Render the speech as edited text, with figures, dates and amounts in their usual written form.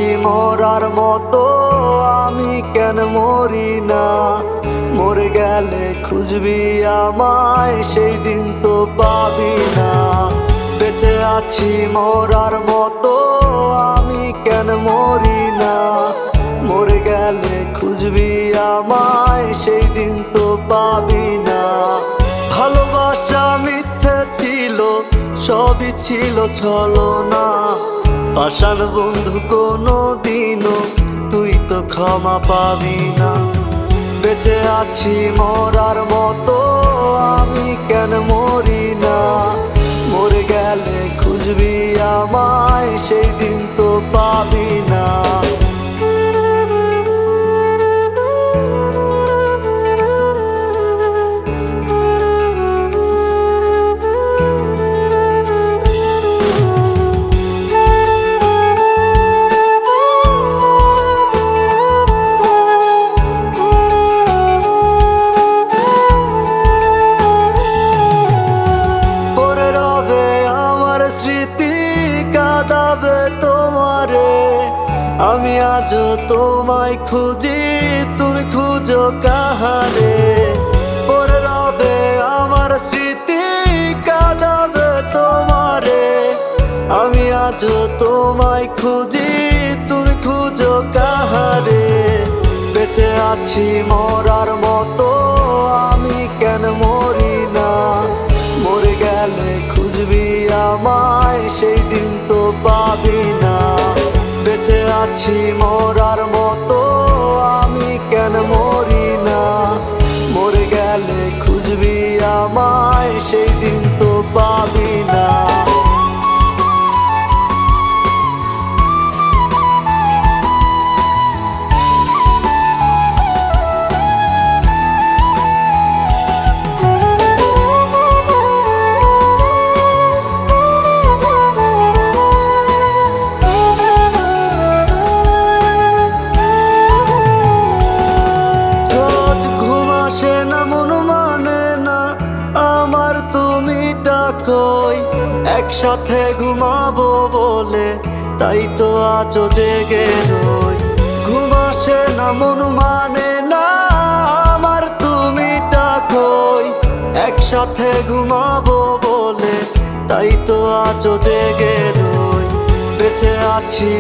আছি মরার মতো, আমি কেন মরি না? মরে গেলে খুঁজবি আমায়, সেই দিন তো পাবি না। বেঁচে আছি মরার মতো, আমি কেন মরি না? মরে গেলে খুঁজবি আমায়, সেই দিন তো পাবি না। ভালোবাসা মিথ্যে ছিল, সবই ছিল ছলনা। পাষাণ বন্ধু কোনো দিনও তুই তো ক্ষমা পাবি না। বেঁচে আছি মরার মতো, আমি কেন মরি না? মরে গেলে খুঁজবি আমায়, সেই দিন তো পাবি না। কাঁদাবে তোমারে, আমি আজও তোমায় খুঁজি, তুমি খুঁজো কাহারে? পড়ে রবে আমার স্মৃতি, কাঁদাবে তোমারে, আমি আজও তোমায় খুঁজি, তুমি খুঁজো কাহারে? বেঁচে আছি মরার মতো, আমি কেন মরি না? মরে গেলে খুঁজবি আমায়, সেই দিন তো পাবি না। বেঁচে আছি মরার মতো, আমি কেন মরি না? মরে গেলে খুঁজবি আমায়, সেই দিন তো পাবি না। একসাথে ঘুমাবো বলে তাই তো আজও জেগে রই। ঘুম আসে না, মন মানে না আমার, তুমি ডাকোই। একসাথে ঘুমাবো বলে তাই তো আজও জেগে রই। বেঁচে আছি